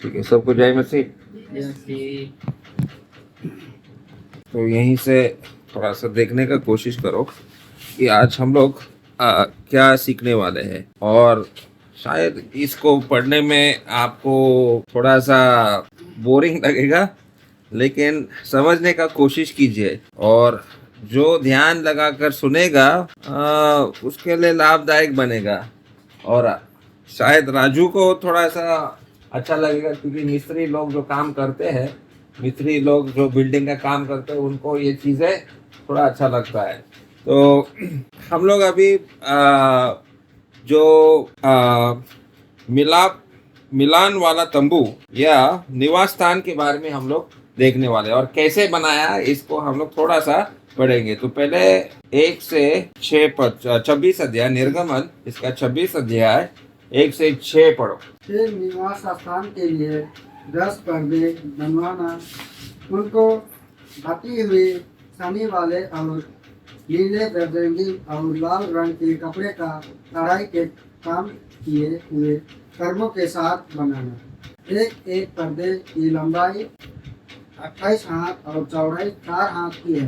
ठीक है, सबको जय मसीह। तो यहीं से थोड़ा सा देखने का कोशिश करो कि आज हम लोग क्या सीखने वाले हैं। और शायद इसको पढ़ने में आपको थोड़ा सा बोरिंग लगेगा, लेकिन समझने का कोशिश कीजिए। और जो ध्यान लगाकर सुनेगा उसके लिए लाभदायक बनेगा। और शायद राजू को थोड़ा सा अच्छा लगेगा, क्योंकि मिस्त्री लोग जो काम करते हैं, मिस्त्री लोग जो बिल्डिंग का काम करते हैं, उनको ये चीज़ें थोड़ा अच्छा लगता है। तो हम लोग अभी जो मिलान वाला तंबू या निवास स्थान के बारे में हम लोग देखने वाले हैं, और कैसे बनाया इसको हम लोग थोड़ा सा पढ़ेंगे। तो पहले 1 से 6 पद 26 अध्याय निर्गमन, इसका 26 अध्याय 1 से 6 पढ़ो। फिर निवास स्थान के लिए 10 पर्दे बनवाना, उनको ढकी हुए सनी वाले और नीले बरगंडी और लाल रंग के कपड़े का कढ़ाई के काम किए हुए कर्मों के साथ बनाना। एक एक पर्दे की लंबाई 28 हाथ और चौड़ाई 4 हाथ की हो।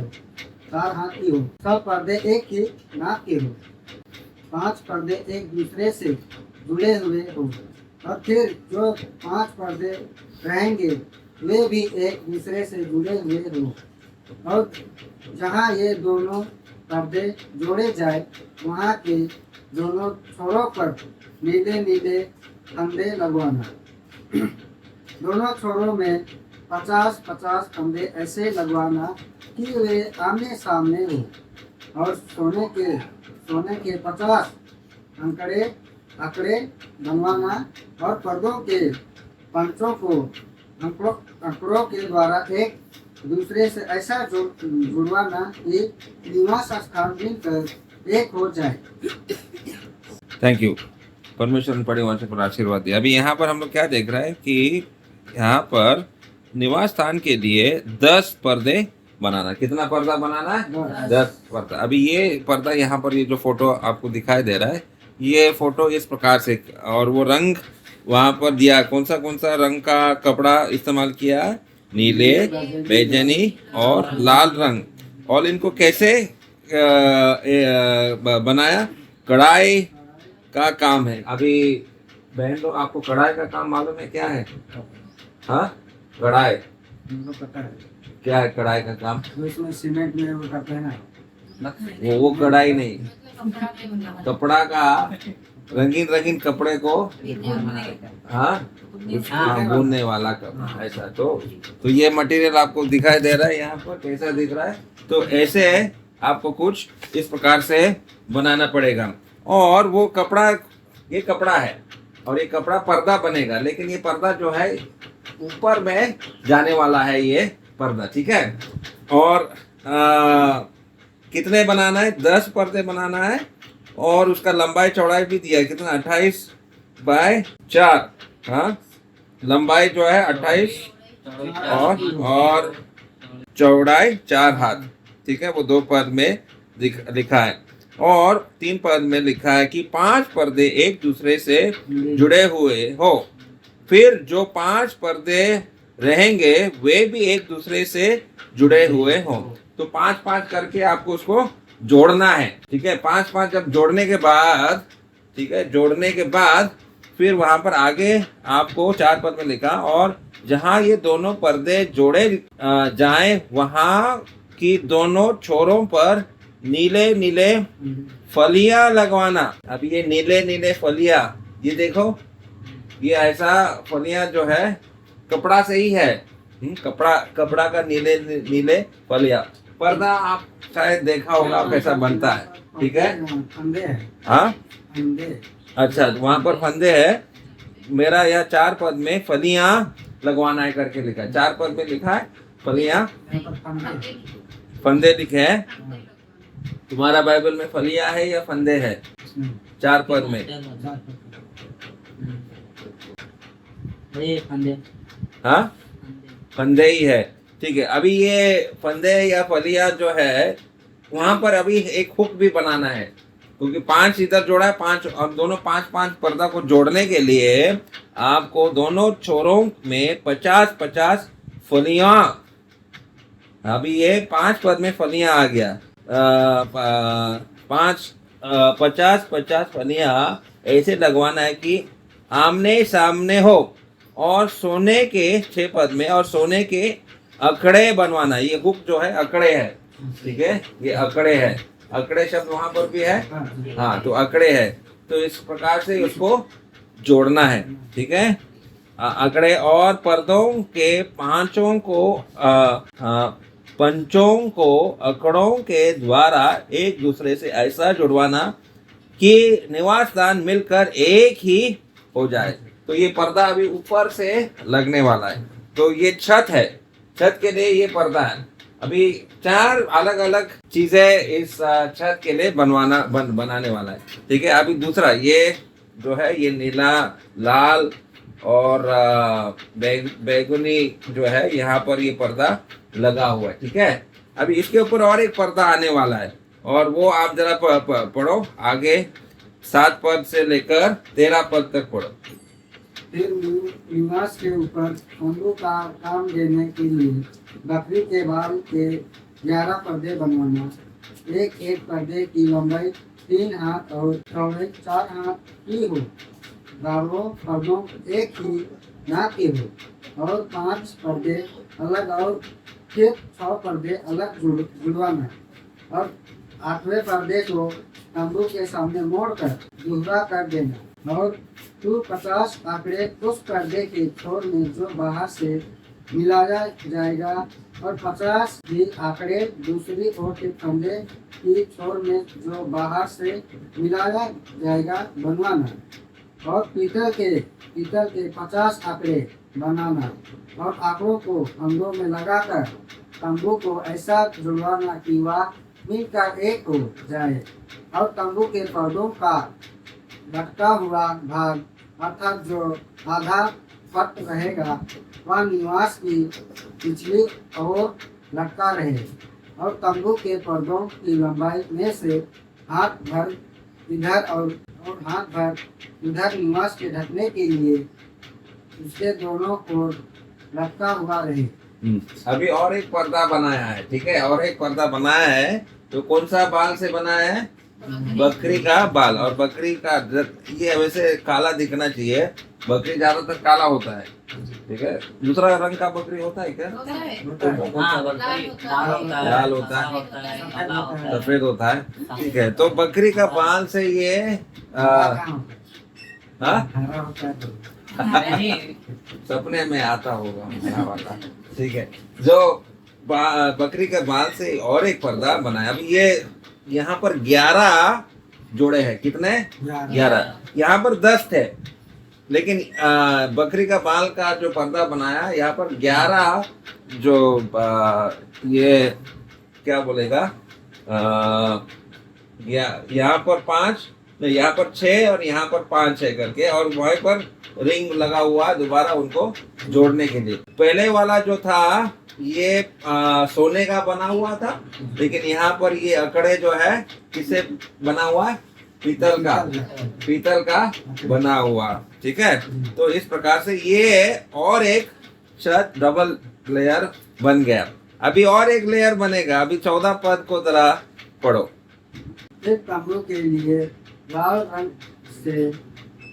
सब पर्दे एक ही नाप के हो। 5 पर्दे एक दूसरे से जुड़े हुए हो, और फिर जो 5 पर्दे रहेंगे वे भी एक दूसरे से जुड़े हुए हो। और जहाँ ये दोनों पर्दे जोड़े जाए वहाँ के दोनों छोरों पर नीले नीले फंदे लगवाना। दोनों छोरों में 50-50 फंदे ऐसे लगवाना कि वे आमने सामने हो, और सोने के 50 आंकड़े बनवाना, और पर्दों के पंचों को आंकड़ों के द्वारा एक दूसरे से ऐसा जुड़वाना कि निवास स्थान मिलकर एक हो जाए। Thank you. परमेश्वर ने पढ़े वंश पर आशीर्वाद दिया। अभी यहाँ पर हम लोग क्या देख रहे हैं कि यहाँ पर निवास स्थान के लिए 10 पर्दे बनाना। कितना पर्दा बनाना है? 10 पर्दा। अभी ये पर्दा यहाँ पर, ये जो फोटो आपको दिखाई दे रहा है, ये फोटो इस प्रकार से, और वो रंग वहाँ पर दिया, कौन सा रंग का कपड़ा इस्तेमाल किया? नीले, बैगनी और लाल रंग। और इनको कैसे बनाया? कढ़ाई का काम है। अभी बहन लोग, आपको कढ़ाई का काम मालूम है क्या है? हाँ, कढ़ाई क्या है? कढ़ाई का काम इसमें सीमेंट में वो करते हैं ना, वो कढ़ाई नहीं, कपड़ा का रंगीन कपड़े को बुनने वाला कपड़ा, ऐसा। तो ये मटेरियल आपको दिखाई दे रहा है यहाँ पर, कैसा दिख रहा है? तो ऐसे आपको कुछ इस प्रकार से बनाना पड़ेगा। और वो कपड़ा, ये कपड़ा है, और ये कपड़ा पर्दा बनेगा, लेकिन ये पर्दा जो है ऊपर में जाने वाला है, ये पर्दा, ठीक है। और कितने बनाना है? 10 पर्दे बनाना है। और उसका लंबाई चौड़ाई भी दिया है, कितना? 28/4। हाँ, लंबाई जो है 28 और चौड़ाई 4 हाथ, ठीक है। वो 2 पद में लिखा है, और 3 पद में लिखा है कि 5 पर्दे एक दूसरे से जुड़े हुए हो। फिर जो 5 पर्दे रहेंगे वे भी एक दूसरे से जुड़े हुए हो। तो 5-5 करके आपको उसको जोड़ना है, ठीक है। 5-5 जब जोड़ने के बाद, ठीक है, जोड़ने के बाद फिर वहां पर आगे आपको 4 पद में लिखा, और जहां ये दोनों पर्दे जोड़े जाएं वहां की दोनों छोरों पर नीले नीले फलियां लगवाना। अब ये नीले नीले फलियां, ये देखो, ये ऐसा फलियां जो है कपड़ा से ही है। कपड़ा का नीले नीले फलियां। पर्दा आप शायद देखा होगा कैसा बनता है, ठीक है। फंदे हैं। हाँ, फंदे। अच्छा, वहां पर फंदे है। मेरा यह 4 पद में फलियां लगवाना है करके लिखा है। 4 पद में लिखा है फलियां, फंदे लिखे हैं। तुम्हारा बाइबल में फलियां है या फंदे है? 4 पद में हाँ, फंदे ही है, ठीक है। अभी ये फंदे या फलियां जो है, वहां पर अभी एक हुक भी बनाना है। क्योंकि 5 इधर जोड़ा है, 5 और दोनों 5 पर्दा को जोड़ने के लिए आपको दोनों छोरों में 50 फलियां, अभी ये 5 पद में फलियां आ गया, 50 फलियां ऐसे लगवाना है कि आमने सामने हो, और सोने के 6 पद में, और सोने के अकड़े बनवाना। ये हुक जो है अकड़े है, ठीक है, ये अकड़े है, अकड़े शब्द वहां पर भी है, हाँ, तो अकड़े है, तो इस प्रकार से उसको जोड़ना है, ठीक है। अकड़े और पर्दों के पंचों को अकड़ों के द्वारा एक दूसरे से ऐसा जुड़वाना कि निवास स्थान मिलकर एक ही हो जाए। तो ये पर्दा अभी ऊपर से लगने वाला है, तो ये छत है, छत के लिए ये पर्दा है। अभी 4 अलग अलग चीजें इस छत के लिए बनाने वाला है, ठीक है। अभी दूसरा ये जो है ये नीला, लाल और बैगनी जो है, यहाँ पर ये पर्दा लगा हुआ है, ठीक है। अभी इसके ऊपर और एक पर्दा आने वाला है, और वो आप जरा पढ़ो आगे, 7 पद से लेकर 13 पद तक पढ़ो। फिर निवास के ऊपर तंबू का काम देने के लिए बकरी के बाल के 11 पर्दे बनवाना। एक पर्दे की लंबाई 3 हाथ और चौड़ाई 4 हाथ की हो। दारों पर्दों एक ही नाप के हो, और 5 पर्दे अलग और फिर 6 पर्दे अलग जुड़वाना। और 8वें पर्दे को तंबू के सामने मोड़कर दूसरा कर देना। और तू 50 आंकड़े उस पर्दे के छोर में जो बाहर से मिलाया जाएगा, और 50 भी आंकड़े दूसरी ओर के फंदे की छोर में जो बाहर से मिलाया जाएगा बनवाना। और पीतल के 50 आंकड़े बनाना, और आंकड़ों को फंदों में लगाकर तंबू को ऐसा जुड़वाना कि वह मिलकर एक हो जाए। और तंबू के पर्दों का लटका हुआ भाग, अर्थात जो आधा पट रहेगा, वह निवास की पिछली ओर लटका रहे। और तंबू के पर्दों की लंबाई में से हाथ भर इधर और हाथ भर उधर निवास के ढकने के लिए उसके दोनों ओर लटका हुआ रहे। अभी और एक पर्दा बनाया है, ठीक है, और एक पर्दा बनाया है, तो कौन सा बाल से बनाया है? बकरी का बाल। और बकरी का ये वैसे काला दिखना चाहिए, बकरी ज्यादातर काला होता है, ठीक है। दूसरा रंग का बकरी होता है क्या? होता है। कौन सा रंग? लाल होता है, है। सफेद होता है, ठीक है। तो बकरी का बाल से ये हाँ हरा होता है। सपने में आता होगा हरा वाला, ठीक है। जो बकरी के बाल से और एक पर्दा बनाया। अभी ये यहाँ पर 11 जोड़े हैं, कितने? 11। यहाँ पर 10 थे, लेकिन बकरी का बाल का जो पर्दा बनाया, यहाँ पर 11 जो ये क्या बोलेगा, यहाँ पर 5, यहाँ पर 6 और यहाँ पर 5 है करके, और वहीं पर रिंग लगा हुआ दोबारा उनको जोड़ने के लिए। पहले वाला जो था ये सोने का बना हुआ था, लेकिन यहाँ पर ये अकड़े जो है किससे बना हुआ है? पीतल का बना हुआ, ठीक है। तो इस प्रकार से ये और एक छत डबल लेयर बन गया। अभी और एक लेयर बनेगा। अभी 14 पद को जरा पढ़ो। एक तंबू के लिए लाल रंग से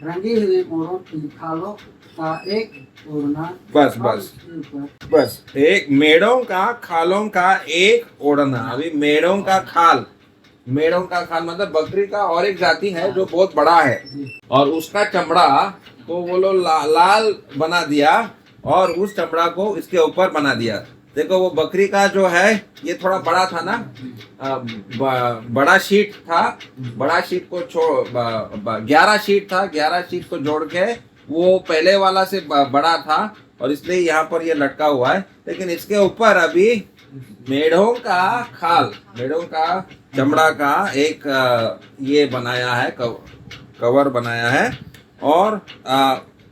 रंगी हुई मोरों की खालों का एक ओढ़ना। बस एक मेढ़ों का खालों का एक ओढ़ना। अभी मेढ़ों का खाल मतलब बकरी का और एक जाति है जो बहुत बड़ा है, और उसका चमड़ा को वो लोग लाल बना दिया, और उस चमड़ा को इसके ऊपर बना दिया। देखो वो बकरी का जो है ये थोड़ा बड़ा था ना, बड़ा शीट था, बड़ा शीट को 11 शीट था, 11 शीट को जोड़ के वो पहले वाला से बड़ा था, और इसलिए यहाँ पर ये लटका हुआ है। लेकिन इसके ऊपर अभी मेढ़ों का खाल, मेढ़ों का चमड़ा का एक ये बनाया है, कवर बनाया है, और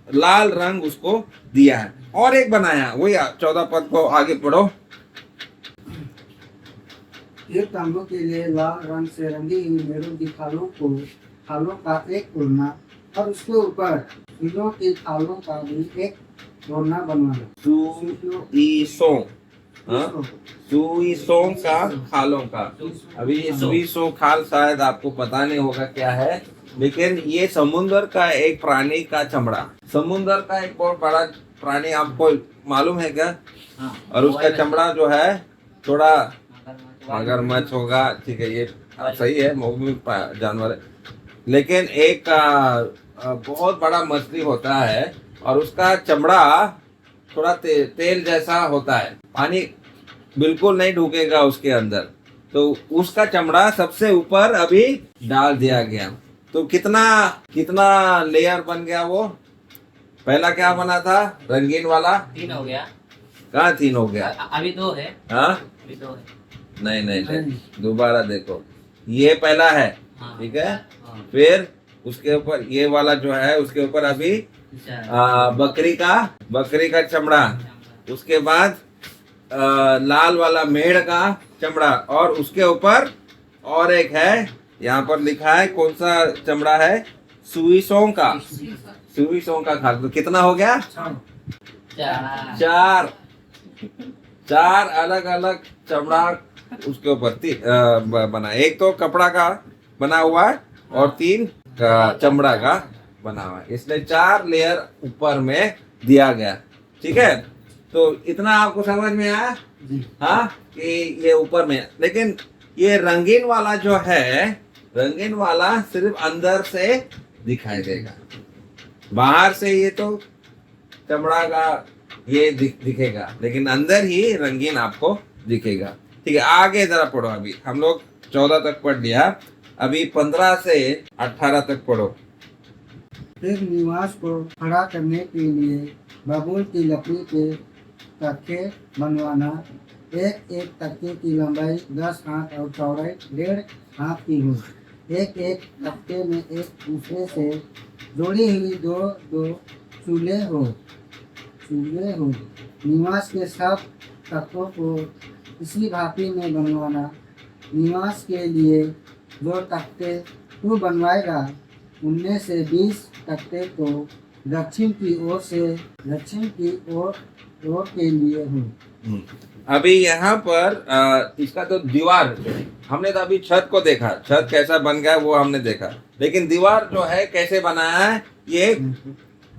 लाल रंग उसको दिया है। और एक बनाया, वही 14 पद को आगे पढ़ो। फिर तंबू के लिए लाल रंग से रंगी हुई मेढ़ों की खालों का एक ओढ़ना और उसके ऊपर फूलों की खालों का भी एक ओढ़ना बनवाना। सुईसों, हाँ, सुईसों का खालों का। अभी ये सुईसों खाल शायद आपको पता नहीं होगा क्या है, लेकिन ये समुद्र का एक प्राणी का चमड़ा, समुद्र का एक बहुत बड़ा प्राणी आपको मालूम है क्या? हाँ, और उसका चमड़ा जो है थोड़ा मगरमच्छ होगा, ठीक है, ये सही है, वो भी जानवर है, लेकिन एक बहुत बड़ा मछली होता है और उसका चमड़ा थोड़ा तेल जैसा होता है, पानी बिल्कुल नहीं ढुकेगा उसके अंदर, तो उसका चमड़ा सबसे ऊपर अभी डाल दिया गया। तो कितना कितना लेयर बन गया वो? पहला क्या बना था? रंगीन वाला। 3 हो गया। कहाँ 3 हो गया? अभी 2 है। हाँ, अभी 2 है। नहीं नहीं नहीं, दोबारा देखो, ये पहला है, हाँ। ठीक है, हाँ। फिर उसके ऊपर ये वाला जो है, उसके ऊपर अभी बकरी का चमड़ा, उसके बाद लाल वाला मेढ़ का चमड़ा, और उसके ऊपर और एक है, यहाँ पर लिखा है कौन सा चमड़ा है? सुईसों का, सुईसों का खाल। तो कितना हो गया? 4 अलग अलग चमड़ा उसके ऊपर बना। एक तो कपड़ा का बना हुआ है और 3 चमड़ा का बना हुआ है, इसलिए 4 लेयर ऊपर में दिया गया। ठीक है, तो इतना आपको समझ में आया? हाँ, कि ये ऊपर में, लेकिन ये रंगीन वाला जो है, रंगीन वाला सिर्फ अंदर से दिखाई देगा, बाहर से ये तो चमड़ा का ये दिखेगा, लेकिन अंदर ही रंगीन आपको दिखेगा। ठीक है, आगे जरा पढ़ो। अभी हम लोग 14 तक पढ़ लिया, अभी 15 से 18 तक पढ़ो। फिर निवास को खड़ा करने के लिए बबूल की लकड़ी के तख्ते बनवाना। एक एक तख्ते की लंबाई 10 हाथ और चौड़ाई 1.5 हाथ की हो। एक एक तख्ते में एक दूसरे से जोड़ी हुई दो चूल्हे हो। निवास के सब तख्तों को इसी भांति में बनवाना। निवास के लिए जो तख्ते तू बनवाएगा, उनमें से 20 तख्ते तो दक्षिण की ओर के लिए हो। अभी यहाँ पर इसका तो दीवार, हमने तो अभी छत को देखा, छत कैसा बन गया वो हमने देखा, लेकिन दीवार जो है कैसे बनाया है? ये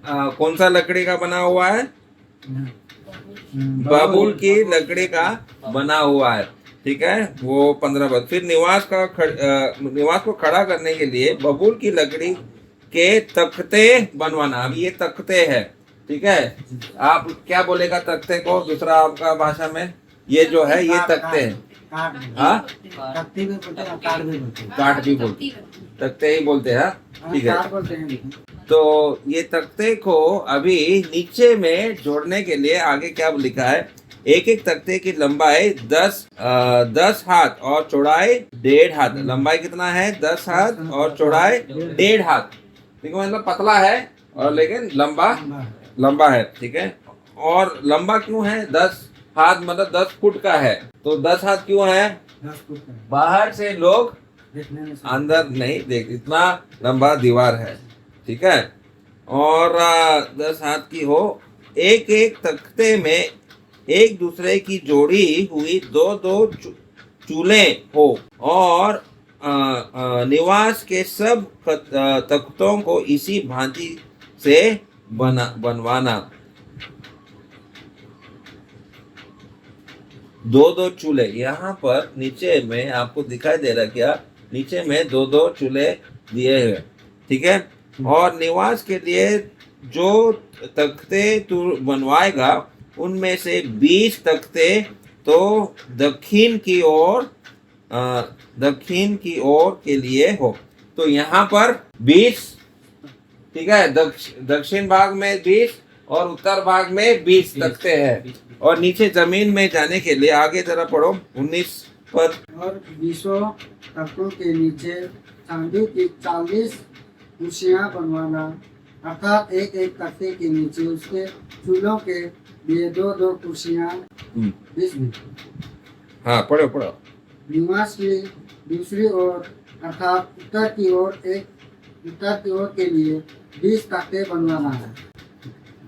कौन सा लकड़ी का बना हुआ है? बबूल की लकड़ी का बना हुआ है। ठीक है, वो 15 बद। फिर निवास को खड़ा करने के लिए बबूल की लकड़ी के तख्ते बनवाना। अब ये तख्ते है, ठीक है, आप क्या बोलेगा तख्ते को दूसरा आपका भाषा में? ये जो है ये तख्ते हैं, हाँ, तख्ते भी बोलते हैं, काट भी बोलते हैं। काट भी बोलते, तख्ते ही बोलते हैं, ठीक है। काट बोलते हैं। तो ये तख्ते को अभी नीचे में जोड़ने के लिए आगे क्या लिखा है? एक एक तख्ते की लंबाई 10 हाथ और चौड़ाई 1.5 हाथ। लंबाई कितना है? 10 हाथ और चौड़ाई 1.5 हाथ। देखो, मतलब पतला है और लेकिन लंबा है, ठीक है। और लंबा क्यों है? 10 हाथ मतलब 10 फुट का है, तो 10 हाथ क्यों है? 10 फुट का। बाहर से लोग देखने में अंदर नहीं देख, इतना लंबा दीवार है, ठीक है। और 10 हाथ की हो। एक एक तख्ते में एक दूसरे की जोड़ी हुई दो चूल्हे हो, और निवास के सब तख्तों को इसी भांति से बनवाना। 2 चूल्हे यहाँ पर नीचे में आपको दिखाई दे रहा क्या? नीचे में 2 चूल्हे दिए हुए, ठीक है। और निवास के लिए जो तख्ते तू बनवाएगा, उनमें से 20 तख्ते तो दक्षिण की ओर के लिए हो। तो यहाँ पर 20, ठीक है, दक्षिण भाग में 20 और उत्तर भाग में 20 तख्ते हैं। और नीचे जमीन में जाने के लिए आगे जरा पढ़ो 19 पर। और 20 तख्तों के नीचे चांदी की 40 कुर्सियां बनवाना, अर्थात एक एक तख्ते के नीचे उसके चूल्हों के लिए 2 कुर्सियां। 20। हाँ, पढ़ो। निवास की दूसरी ओर अर्थात उत्तर की ओर के लिए 20 तख्ते बनवाना है।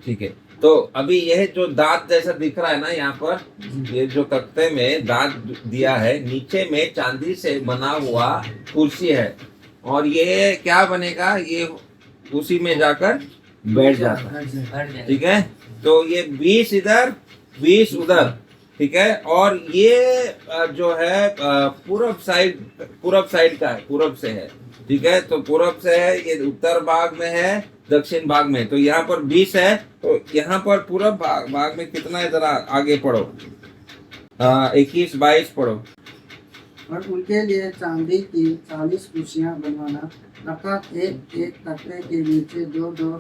ठीक है, तो अभी यह जो दांत जैसा दिख रहा है ना यहाँ पर, ये जो तख्ते में दांत दिया है, नीचे में चांदी से बना हुआ कुर्सी है, और ये क्या बनेगा, ये उसी में जाकर बैठ जाता है। ठीक है, तो ये 20 इधर 20 उधर। ठीक है, और ये जो है पूरब साइड का है, पूरब से है। ठीक है, तो पूरब से है, ये उत्तर भाग में है, दक्षिण भाग में। तो यहाँ पर 20 है, तो यहाँ पर पूरब भाग में कितना है, जरा आगे पढ़ो, 21 22 पढ़ो। और उनके लिए चांदी की 40 कुर्सियां बनवाना, अर्थात एक एक तख्ते के नीचे 2-2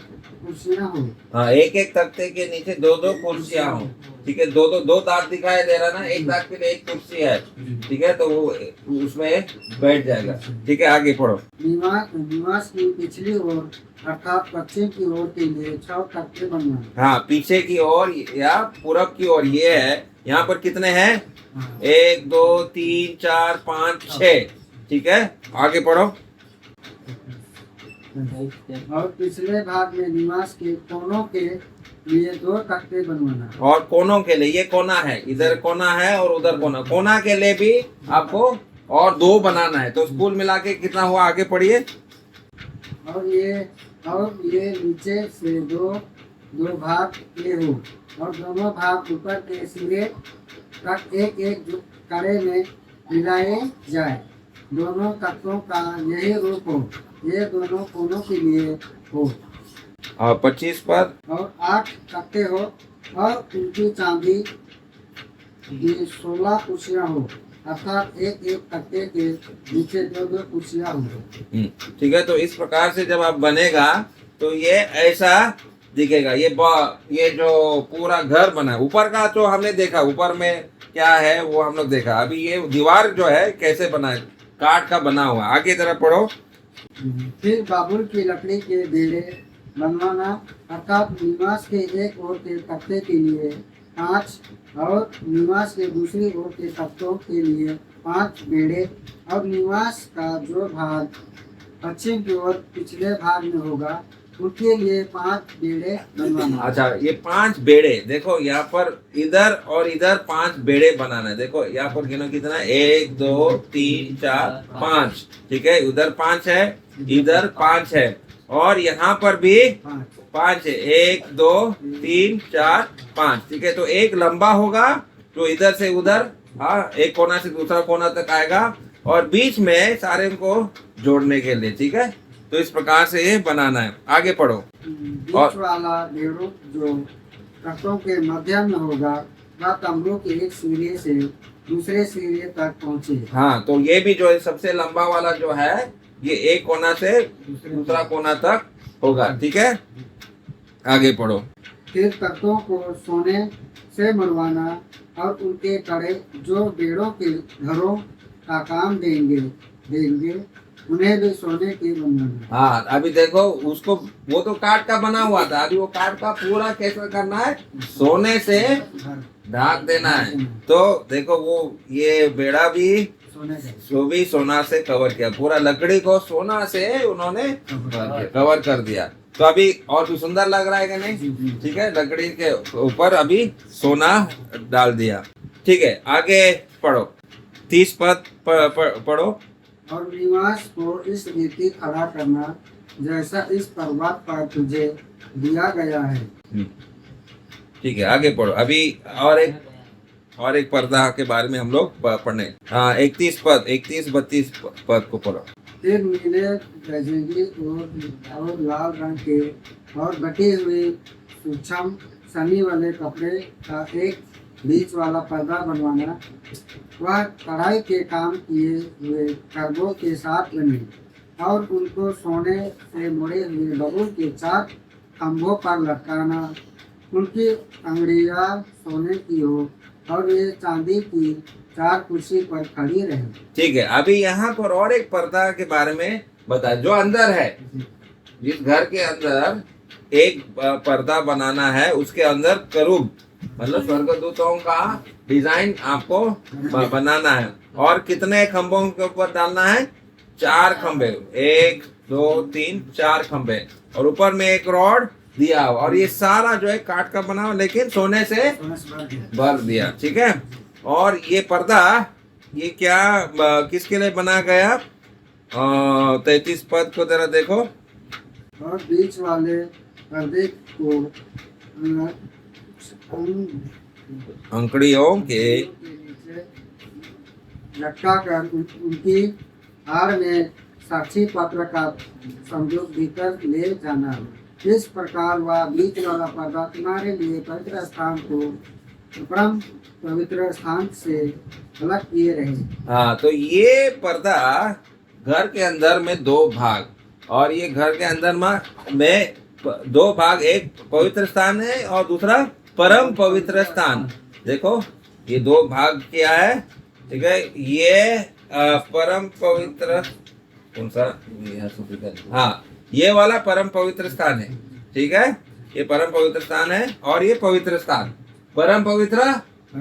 कुर्सियां हो। हाँ, एक एक तख्ते के नीचे 2-2 कुर्सियां हो। ठीक है, दो दांत दिखाई दे रहा ना, एक दांत के लिए एक कुर्सी है। ठीक है, तो वो उसमें बैठ जाएगा। ठीक है, आगे पढ़ो। निवास की पिछली ओर अर्थात पश्चिम की ओर के लिए 6 तख्ते बनवाना। हाँ, पीछे की ओर या पूरब की ओर ये है। यहाँ पर कितने हैं, 1 2 3 4 5 6। ठीक है, आगे पढ़ो। और पिछले भाग में निवास के कोनों के लिए 2 तख्ते बनवाना। और कोनों के लिए, ये कोना है, इधर कोना है और उधर कोना के लिए भी आपको और 2 बनाना है। तो कुल मिला के कितना हुआ, आगे पढ़िए। और ये नीचे से दो भाग के हो, और दोनों भाग ऊपर के सिरे तक एक एक कड़े में मिलाए जाए। दोनों तख्तों का यही रूप हो, ये दोनों कोनों के लिए हो। और 25 पर, और 8 तख्ते हो, और उनकी चांदी की 16 कुर्सियां हो, अर्थात एक एक तख्ते के नीचे 2-2 कुर्सियां हो। ठीक है, तो इस प्रकार से जब आप बनेगा तो ये ऐसा दिखेगा। ये जो पूरा घर बना है, ऊपर का तो हमने देखा, ऊपर में क्या है वो हम लोग देखा। अभी ये दीवार जो है कैसे बना है, काठ का बना हुआ। आगे तरफ पढ़ो। फिर बाबुल की लकड़ी के बेड़े बनवाना, अर्थात निवास के एक ओर के तख्ते के लिए 5, और निवास के दूसरी ओर के तख्तों के लिए 5 बेड़े, और निवास का जो भाग पश्चिम की ओर पिछले भाग में होगा, उसके लिए 5 बेड़े बनवाना। अच्छा, ये 5 बेड़े, देखो यहाँ पर इधर और इधर 5 बेड़े बनाना है। देखो यहाँ पर गिनो कितना, 1 2 3 4 5। ठीक है, उधर 5 है, इधर 5 है, और यहाँ पर भी 5 है, 1 2 3 4 5। ठीक है, तो एक लंबा होगा जो इधर से उधर, हाँ, एक कोना से दूसरा कोना तक आएगा, और बीच में सारे को जोड़ने के लिए। ठीक है, तो इस प्रकार से ये बनाना है। आगे पढ़ो। बीच वाला बेड़ू जो तख्तों के मध्य में होगा, वह तम्बू के एक सिरे से दूसरे सिरे तक पहुँचे। हाँ, तो ये भी जो है सबसे लंबा वाला जो है, ये एक कोना से दूसरा कोना तक होगा। ठीक है, आगे पढ़ो। फिर तख्तों को सोने से मरवाना, और उनके कड़े जो बेड़ों के घरों का काम देंगे उन्हें भी सोने के बनवाना। हाँ, अभी देखो उसको, वो तो काठ का बना हुआ था, अभी वो काठ का पूरा कैसा करना है, सोने से ढाक देना है। तो देखो वो ये बेड़ा भी सोना से कवर किया, पूरा लकड़ी को सोना से उन्होंने कवर कर दिया। तो अभी और भी सुंदर लग रहा है कि नहीं। ठीक है, लकड़ी के ऊपर अभी सोना डाल दिया। ठीक है, आगे पढ़ो, 30 पद पढ़ो। और निवास को इस रीति खड़ा करना जैसा इस पर्वत पर तुझे दिया गया है। ठीक है, आगे पढ़ो। अभी और एक पर्दा के बारे में हम लोग पढ़ने। हाँ, 31 पद 31 32 पद को पढ़ो। फिर नीले गजेंद्री और लाल रंग के और बटी हुई सूक्ष्म सनी वाले कपड़े का एक बीच वाला पर्दा बनवाना। वह कढ़ाई के काम किए हुए खरबों के साथ बने, और उनको सोने से मुड़े हुए बबूल के 4 खंभों पर लटकाना। उनकी अंगड़ियां सोने की हो, और ये चांदी की 4 कुर्सी पर खड़ी रहे। ठीक है, अभी यहाँ पर और एक पर्दा के बारे में बता, जो अंदर है, जिस घर के अंदर एक पर्दा बनाना है, उसके अंदर करूब मतलब स्वर्गदूतों का डिजाइन आपको बनाना है। और कितने खंभों के ऊपर डालना है? 4 खंभे, 1 2 3 4 खंभे, और ऊपर में एक रॉड दिया हुआ, और ये सारा जो है काठ का बना हुआ लेकिन सोने से भर दिया। ठीक है। और ये पर्दा ये क्या किसके लिए बना गया? 33 पद को जरा देखो। और बीच वाले पर्दे को अंकड़ियों के नीचे लटका कर उनकी आड़ में साक्षी पत्र का संदूक भीतर ले जाना। इस प्रकार वह बीच वाला पर्दा तुम्हारे लिए पवित्र स्थान को परम पवित्र स्थान से अलग किए रहे। हाँ, तो ये पर्दा घर के अंदर में 2 भाग, और ये घर के अंदर में 2 भाग, एक पवित्र स्थान है और दूसरा परम पवित्र स्थान। देखो ये 2 भाग क्या है? ठीक है। ये परम पवित्र कौन सा? हाँ, ये वाला परम पवित्र स्थान है। ठीक है, ये परम पवित्र स्थान है, और ये पवित्र स्थान, परम पवित्र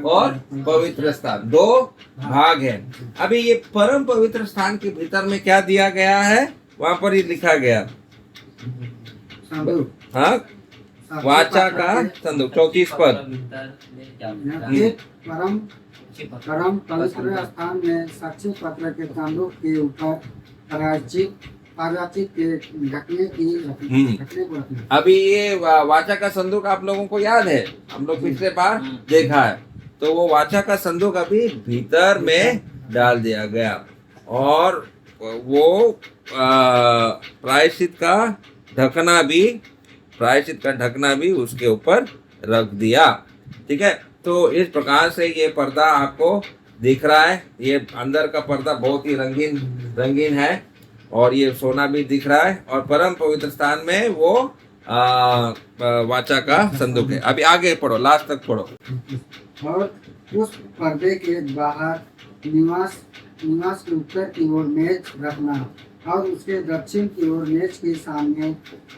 और पवित्र स्थान 2 भाग है। अभी ये परम पवित्र स्थान के भीतर में क्या दिया गया है? वहां पर ही लिखा गया, हाँ, वाचा का संदूक, 34 पद। परम पवित्र स्थान में साक्षी पत्र के संदूक के ऊपर पराचित के ढकने को रखना। अभी ये वाचा का संदूक आप लोगों को याद है, हम लोग पिछले बार देखा है। तो वो वाचा का संदूक अभी भीतर में डाल दिया गया, और वो प्रायश्चित का ढकना भी उसके ऊपर रख दिया। ठीक है। तो इस प्रकार से ये पर्दा आपको दिख रहा है। ये अंदर का पर्दा बहुत ही रंगीन है, और ये सोना भी दिख रहा है, और परम पवित्र स्थान में वो वाचा का संदूक है। अभी आगे पढ़ो, लास्ट तक पढ़ो। और उस पर्दे के बाहर निवास के उत्तर की ओर मेज रखना, और उसके दक्षिण की ओर मेज के सामने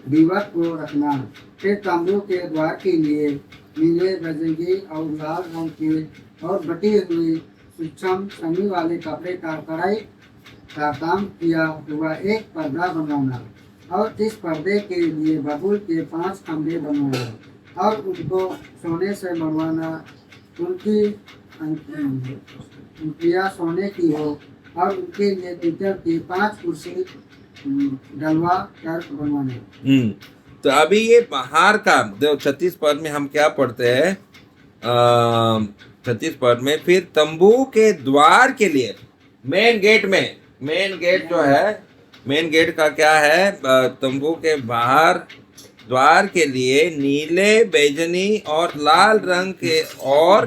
दीवट को रखना। फिर तंबू के द्वार के लिए नीले, बजरंगी और लाल रंग के और बटी हुई सूक्ष्म सनी वाले कपड़े का कढ़ाई का काम किया हुआ एक पर्दा बनवाना, और इस पर्दे के लिए बबूल के 5 खंभे बनवाना, और उनको सोने से बनवाना। उनकी अंकिया सोने की हो, और उनके लिए पीतल की 5 कुर्सी डलवा कर बनवाने। तो अभी ये बाहर का 36 पद में हम क्या पढ़ते हैं? 36 पद में फिर तंबू के द्वार के लिए मेन गेट जो है, मेन गेट का क्या है? तंबू के बाहर द्वार के लिए नीले, बैजनी और लाल रंग के और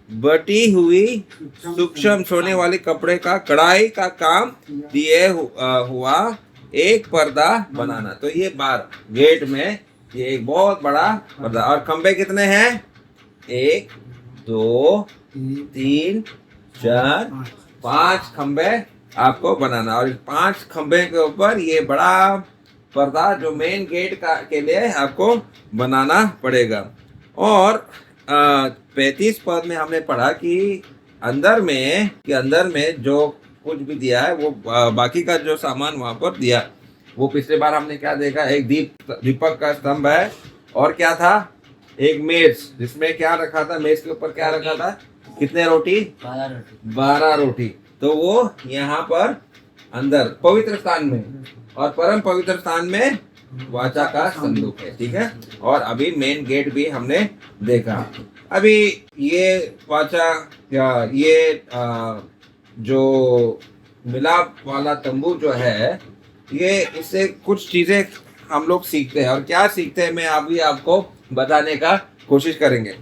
बटी हुई सूक्ष्म सोने वाले कपड़े का कढ़ाई का काम दिए हुआ एक पर्दा बनाना। तो ये बार गेट में ये एक बहुत बड़ा पर्दा, और खंबे कितने हैं? 1 2 3 4 5 खंबे आपको बनाना, और 5 खंबे के ऊपर ये बड़ा पर्दा जो मेन गेट के लिए आपको बनाना पड़ेगा। और 35 पद में हमने पढ़ा कि अंदर में जो कुछ भी दिया है वो बाकी का जो सामान वहां पर दिया, वो पिछले बार हमने क्या देखा? एक दीपक का स्तंभ है, और क्या था? एक मेज, जिसमें क्या रखा था? मेज के ऊपर क्या रखा था? कितने रोटी? 12 रोटी। तो वो यहाँ पर अंदर पवित्र स्थान में, और परम पवित्र स्थान में वाचा का संदूक है। ठीक है। और अभी मेन गेट भी हमने देखा। अभी ये वाचा ये जो मिलाप वाला तंबू जो है, ये इससे कुछ चीजें हम लोग सीखते हैं, और क्या सीखते हैं मैं अभी आपको बताने का कोशिश करेंगे।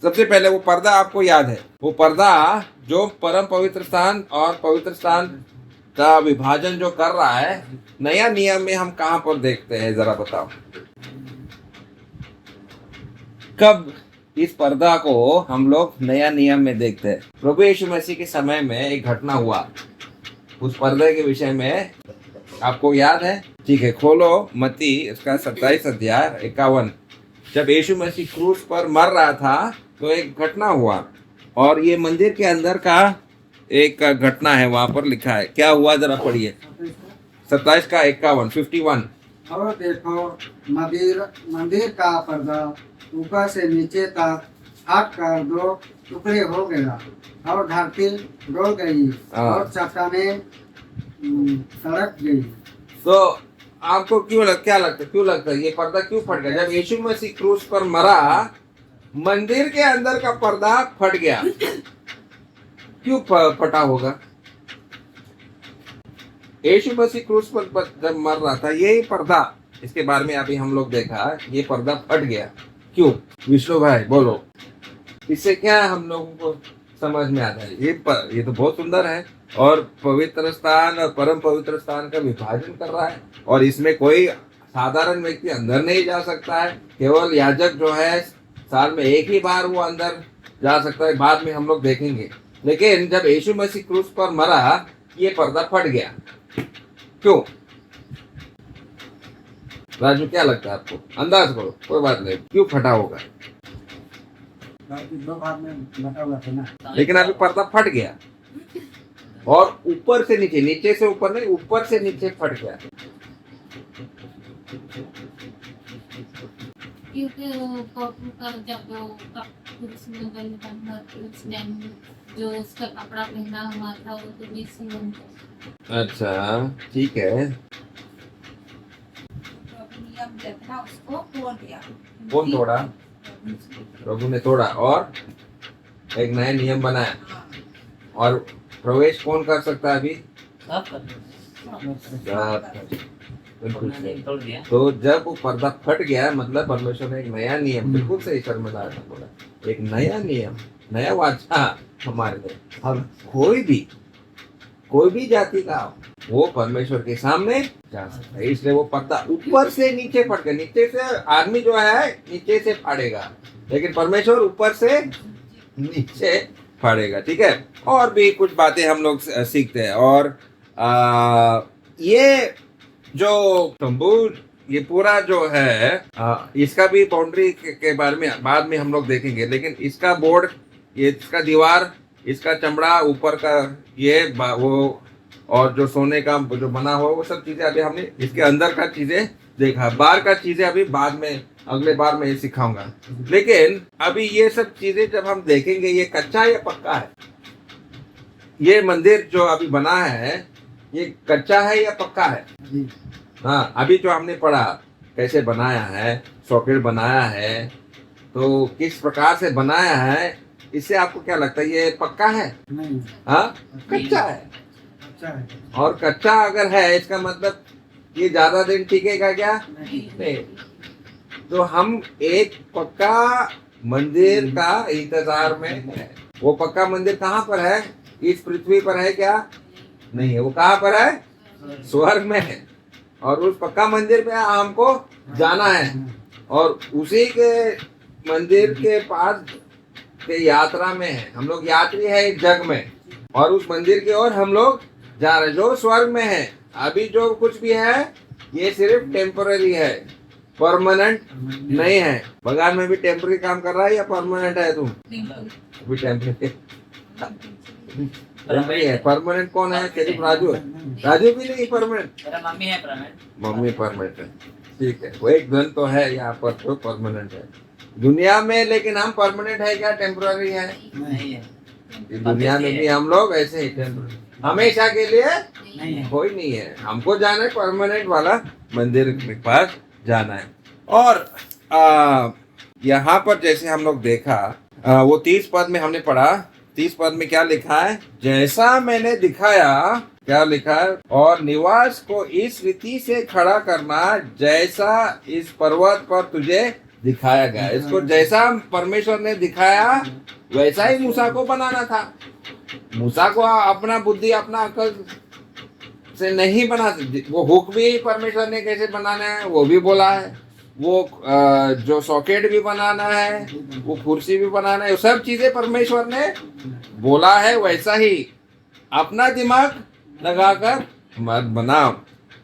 सबसे पहले वो पर्दा आपको याद है, वो पर्दा जो परम पवित्र स्थान और पवित्र स्थान का विभाजन जो कर रहा है, नया नियम में हम कहां पर देखते हैं? जरा बताओ, कब इस पर्दा को हम लोग नया नियम में देखते हैं? प्रभु यीशु मसीह के समय में एक घटना हुआ, उस पर्दे के विषय में आपको याद है? ठीक है, खोलो मत्ती इसका 27 अध्याय 51। जब यीशु मसीह क्रूस पर मर रहा था तो एक घटना हुआ, और ये मंदिर के अंदर का एक घटना है वहां पर लिखा है, क्या हुआ जरा पढ़िए। 27 का 51, 51। और देखो, मंदिर का पर्दा ऊपर से नीचे तक हट कर दो टुकड़े हो गया और धरती डोल गई और चट्टानें सड़क गई। तो आपको क्या लगता है, क्यों लगता है ये पर्दा क्यों फट गया? जब यीशु मसीह क्रूस पर मरा, मंदिर के अंदर का पर्दा फट गया, क्यों फटा होगा? यीशु मसीह क्रूस पर जब मर रहा था, यही पर्दा, इसके बारे में अभी हम लोग देखा, ये पर्दा फट गया क्यों? विष्णु भाई बोलो, इससे क्या हम लोगों को समझ में आता है? ये तो बहुत सुंदर है और पवित्र स्थान और परम पवित्र स्थान का विभाजन कर रहा है, और इसमें कोई साधारण व्यक्ति अंदर नहीं जा सकता है। केवल याजक जो है साल में एक ही बार वो अंदर जा सकता है, बाद में हम लोग देखेंगे। लेकिन जब यीशु मसीह क्रूस पर मरा, ये पर्दा फट गया क्यों? राजू क्या लगता है आपको? अंदाज करो, कोई बात नहीं, क्यों फटा होगा? दो भाग में बटा हुआ था ना। लेकिन अभी पर्दा फट गया और ऊपर से नीचे, नीचे से ऊपर नहीं, ऊपर से नीचे फट गया। क्योंकि जब जो उसका कपड़ा पहना हुआ था वो तो बीसी बन गया। अच्छा ठीक है, नियम जो था उसको तोड़ दिया। कौन तोड़ा? प्रभु ने तोड़ा और एक नया नियम बनाया। और प्रवेश कौन कर सकता है अभी? बिल्कुल सही। तो जब वो पर्दा फट गया, मतलब परमेश्वर ने एक नया नियम, बिल्कुल सही शर्मदार ने बोला, एक नया नियम, नया वाचा हमारे लिए। अब कोई भी जाति का वो परमेश्वर के सामने जा सकता है। इसलिए वो पर्दा ऊपर से नीचे फट गया। नीचे से आदमी जो है नीचे से फाड़ेगा, लेकिन परमेश्वर ऊपर से नीचे फाड़ेगा। ठीक है, और भी कुछ बातें हम लोग सीखते हैं। और ये जो तंबू, ये पूरा जो है इसका भी बाउंड्री के बारे में बाद में हम लोग देखेंगे। लेकिन इसका बोर्ड, ये इसका दीवार, इसका चमड़ा, ऊपर का ये वो, और जो सोने का जो बना हुआ, वो सब चीजें अभी हमने इसके अंदर का चीजें देखा। बाहर का चीजें अभी बाद में, अगले बार में ये सिखाऊंगा। लेकिन अभी ये सब चीजें जब हम देखेंगे, ये कच्चा या पक्का है? ये मंदिर जो अभी बना है, ये कच्चा है या पक्का है? हाँ, अभी जो हमने पढ़ा कैसे बनाया है, सॉकेट बनाया है, तो किस प्रकार से बनाया है, इससे आपको क्या लगता है, ये पक्का है? नहीं, हाँ, कच्चा है। अच्छा है। और कच्चा अगर है, इसका मतलब ये ज्यादा दिन टिकेगा क्या? नहीं। तो हम एक पक्का मंदिर का इंतजार में है। वो पक्का मंदिर कहाँ पर है? इस पृथ्वी पर है क्या? नहीं है। वो कहाँ पर है? स्वर्ग में है। और उस पक्का मंदिर पे हमको जाना है, और उसी के मंदिर के पास के यात्रा में है। हम लोग यात्री है इस जग में, और उस मंदिर की ओर हम लोग जा रहे, जो स्वर्ग में है। अभी जो कुछ भी है ये सिर्फ टेम्पररी है, परमानेंट नहीं है। बगान में भी टेम्पररी काम कर रहा है या परमानेंट है तुम? भी टेम्पररी है। परमानेंट कौन है? सिर्फ राजू है। राजू भी नहीं परमानेंट, मेरा मम्मी है परमानेंट। मम्मी परमानेंट है। ठीक है, वो एक धन तो है यहाँ पर जो परमानेंट है दुनिया में। लेकिन हम परमानेंट है क्या टेम्पररी है? नहीं है। दुनिया में भी हम लोग ऐसे ही टेम्पररी, हमेशा के लिए नहीं है। कोई नहीं है। हमको जाना है परमानेंट वाला मंदिर के पास जाना है। और यहाँ पर जैसे हम लोग देखा, वो 30 पद में हमने पढ़ा। 30 पद में क्या लिखा है? जैसा मैंने दिखाया, क्या लिखा है? और निवास को इस रीति से खड़ा करना जैसा इस पर्वत पर तुझे दिखाया गया। इसको जैसा परमेश्वर ने दिखाया वैसा ही मूसा को बनाना था। मूसा को अपना बुद्धि, अपना अकल से नहीं बना सकती। वो हुक भी परमेश्वर ने कैसे बनाना है वो भी बोला है। वो जो सॉकेट भी बनाना है, वो कुर्सी भी बनाना है, वो सब चीजें परमेश्वर ने बोला है। वैसा ही अपना दिमाग लगाकर मत बनाओ।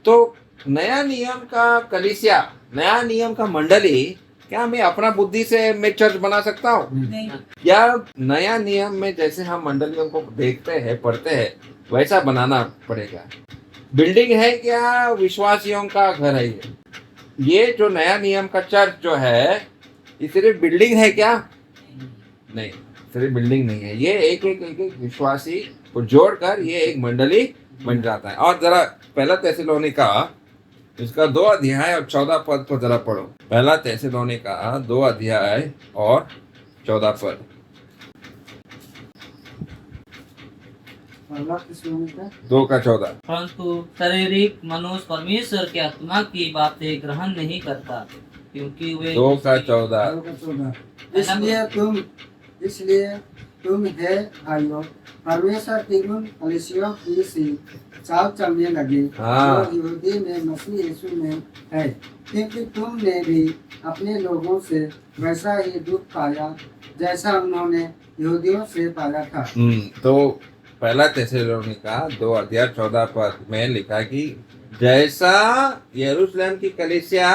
तो नया नियम का कलीसिया, नया नियम का मंडली क्या मैं अपना बुद्धि से मैं चर्च बना सकता हूँ? नहीं या नया नियम में जैसे हम मंडलियों को देखते हैं पढ़ते हैं वैसा बनाना पड़ेगा? बिल्डिंग है क्या विश्वासियों का घर है ये जो नया नियम का चर्च जो है ये सिर्फ बिल्डिंग है क्या? नहीं, सिर्फ बिल्डिंग नहीं है, ये एक विश्वासी को जोड़कर ये एक मंडली बन जाता है। और जरा पहला थिस्सलुनीका इसका 2 अध्याय और 14 पद को जरा पढ़ो। पहला थिस्सलुनीका 2 अध्याय और 14 पद। पहला थिस्सलुनीका 2 का 14। परंतु शारीरिक मनुष्य परमेश्वर की आत्मा की बातें ग्रहण नहीं करता, क्योंकि वे 2 का 14। 2 का 14। इसलिए तुम है भाइयों परमेश्वर की उन कलीसियों की सी चाल चलने लगे हाँ। जो यहूदी में मसीह यीशु में है, क्योंकि तुमने भी अपने लोगों से वैसा ही दुख पाया जैसा उन्होंने यहूदियों से पाया था। तो पहला थिस्सलुनीका 2 अध्याय 14 पद में लिखा कि जैसा यरूशलेम की कलीसिया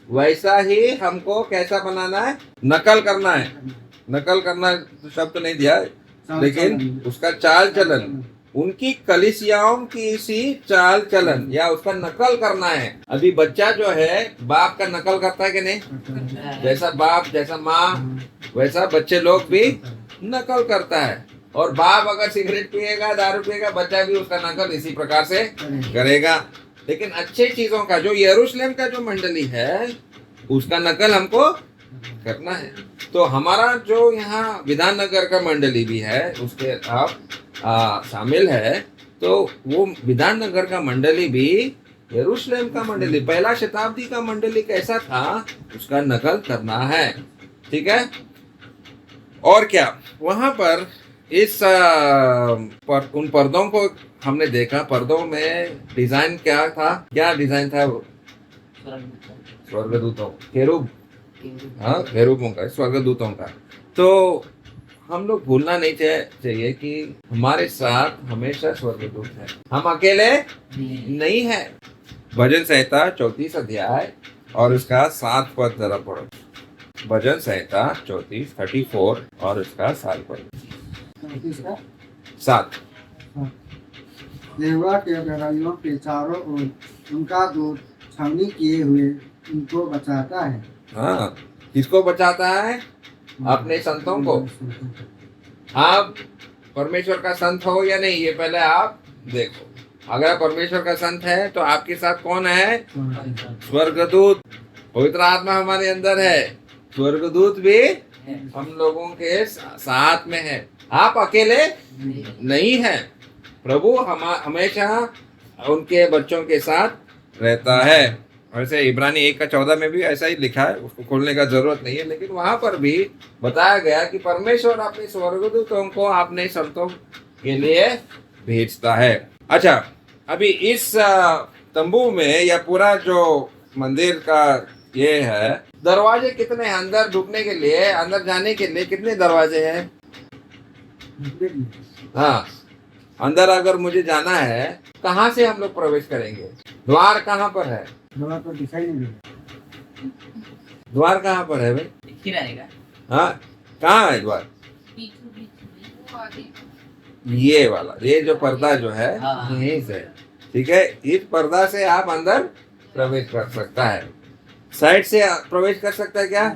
वैसा ही हमको कैसा बनाना है? नकल करना है। नकल करना शब्द नहीं दिया है, लेकिन उसका चाल चलन, उनकी कलीसियाओं की सी चाल चलन या उसका नकल करना है। अभी बच्चा जो है बाप का नकल करता है कि नहीं? जैसा बाप जैसा माँ वैसा बच्चे लोग भी नकल करता है। और बाप अगर सिगरेट पिएगा दारू पिएगा बच्चा भी उसका नकल इसी प्रकार से करेगा। लेकिन अच्छे चीजों का जो यरूशलेम का जो मंडली है उसका नकल हमको करना है। तो हमारा जो यहाँ विधाननगर का मंडली भी है उसके आप शामिल है, तो वो विधाननगर का मंडली भी यरूशलेम का मंडली पहला शताब्दी का मंडली कैसा था उसका नकल करना है। ठीक है। और क्या वहां पर इस उन पर्दों को हमने देखा, पर्दों में डिजाइन क्या था? क्या डिजाइन था वो? स्वर्गदूतों, केरूब, हाँ केरूबों का, स्वर्गदूतों का। तो हम लोग भूलना नहीं चाहिए कि हमारे साथ हमेशा स्वर्गदूत है, हम अकेले नहीं है। भजन संहिता 34 अध्याय और उसका 7 पद जरा पढ़ो। भजन संहिता 34 और उसका 7 पद। 7। यहोवा के लड़ाइयों के चारों ओर उनका दूत छावनी किए हुए उनको बचाता है। हाँ, किसको बचाता है? अपने संतों को। आप परमेश्वर का संत हो या नहीं ये पहले आप देखो। अगर परमेश्वर का संत है तो आपके साथ कौन है? स्वर्गदूत। पवित्र आत्मा हमारे अंदर है, स्वर्गदूत भी हम लोगों के साथ में है। आप अकेले नहीं है। प्रभु हमेशा उनके बच्चों के साथ रहता है। वैसे इब्रानी 1 का 14 में भी ऐसा ही लिखा है, उसको खोलने का जरूरत नहीं है, लेकिन वहां पर भी बताया गया कि परमेश्वर अपने स्वर्गदूतों को अपने संतों के लिए भेजता है। अच्छा, अभी इस तंबू में या पूरा जो मंदिर का ये है, दरवाजे कितने हैं अंदर ढुकने के लिए, अंदर जाने के लिए कितने दरवाजे हैं? हाँ, अंदर अगर मुझे जाना है कहाँ से हम लोग प्रवेश करेंगे? द्वार कहाँ पर है? द्वार पर दिखाई नहीं देगा। द्वार कहाँ पर है भाई? ही रहेगा। हाँ, कहाँ है द्वार? बीचों बीच में। ये वाला, ये जो पर्दा जो है हाँ। यहीं से, ठीक है। इस पर्दा से आप अंदर प्रवेश कर सकता है। साइड से प्रवेश कर सकता है क्या?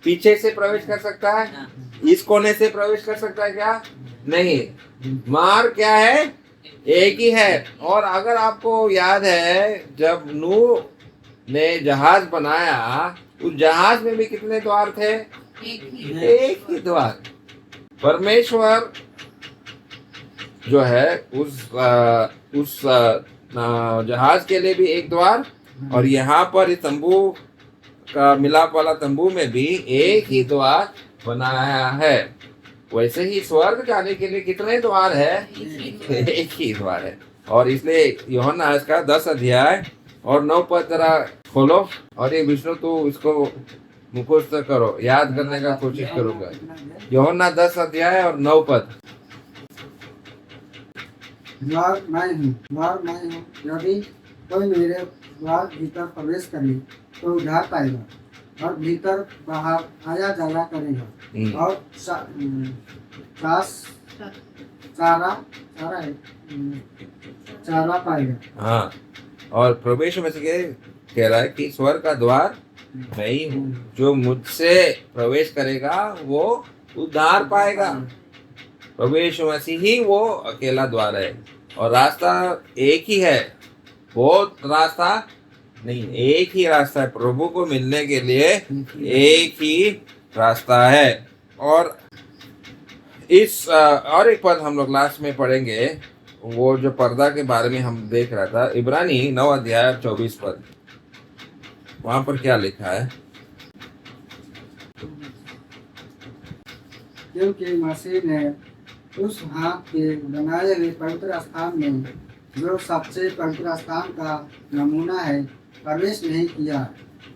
पीछे से प्रवेश कर सकता है? इस कोने से प्रवेश कर सकता है क्या? नहीं। मार्ग क्या है? एक ही है। और अगर आपको याद है जब नूह ने जहाज बनाया, उस जहाज में भी कितने द्वार थे? एक ही द्वार। परमेश्वर जो है उस जहाज के लिए भी एक द्वार, और यहाँ पर इस तंबू का मिलाप वाला तंबू में भी एक ही द्वार बनाया है। वैसे ही स्वर्ग जाने के लिए कितने द्वार है? एक ही द्वार है। और इसलिए यूहन्ना इसका 10 अध्याय और 9 पद जरा खोलो, और ये विष्णु तो इसको मुखस्त करो, याद करने का कोशिश करूंगा। यूहन्ना 10 अध्याय और 9 पद। द्वार मैं हूँ, यदि कोई मेरे द्वार भीतर प्रवेश करे तो उद्धार पाएगा और भीतर बाहर आया जाया करेगा और चारा पाएगा। हाँ, और प्रवेश में से कह रहा है कि स्वर्ग का द्वार मैं ही हूँ, जो मुझसे प्रवेश करेगा वो उद्धार पाएगा। प्रवेश मसीह ही वो अकेला द्वार है और रास्ता एक ही है, बहुत रास्ता नहीं, एक ही रास्ता है। प्रभु को मिलने के लिए एक ही रास्ता है। और इस और एक पद हम लोग लास्ट में पढ़ेंगे, वो जो पर्दा के बारे में हम देख रहा था, इब्रानी 9 अध्याय 24 पद। वहां पर क्या लिखा है? क्योंकि मसीह ने उस हाथ के बनाए हुए पवित्र स्थान में, जो सबसे पवित्र स्थान का नमूना है, प्रवेश नहीं किया,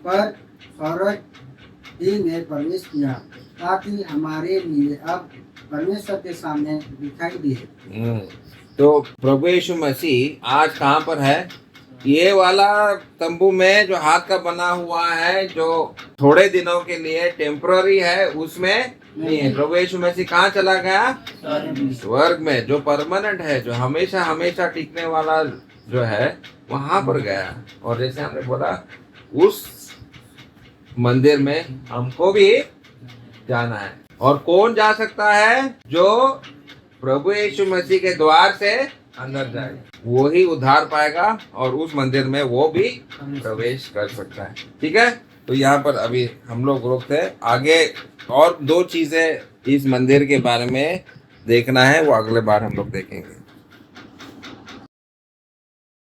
पर स्वर्ग ही ने प्रवेश किया, ताकि हमारे लिए अब परमेश्वर के सामने दिखाई दे। तो प्रभु यीशु मसीह आज कहाँ पर है? ये वाला तंबू में जो हाथ का बना हुआ है, जो थोड़े दिनों के लिए टेम्पररी है, उसमें नहीं है। प्रभु यीशु मसीह कहाँ चला गया? स्वर्ग में, जो परमानेंट है, जो हमेशा हमेशा टिकने वाला जो है, वहां पर गया। और जैसे हमने बोला, उस मंदिर में हमको भी जाना है। और कौन जा सकता है? जो प्रभु यीशु मसीह के द्वार से अंदर जाए, वो ही उद्धार पाएगा और उस मंदिर में वो भी प्रवेश कर सकता है। ठीक है, तो यहाँ पर अभी हम लोग रुकते हैं। आगे और 2 चीजें इस मंदिर के बारे में देखना है, वो अगले बार हम लोग देखेंगे।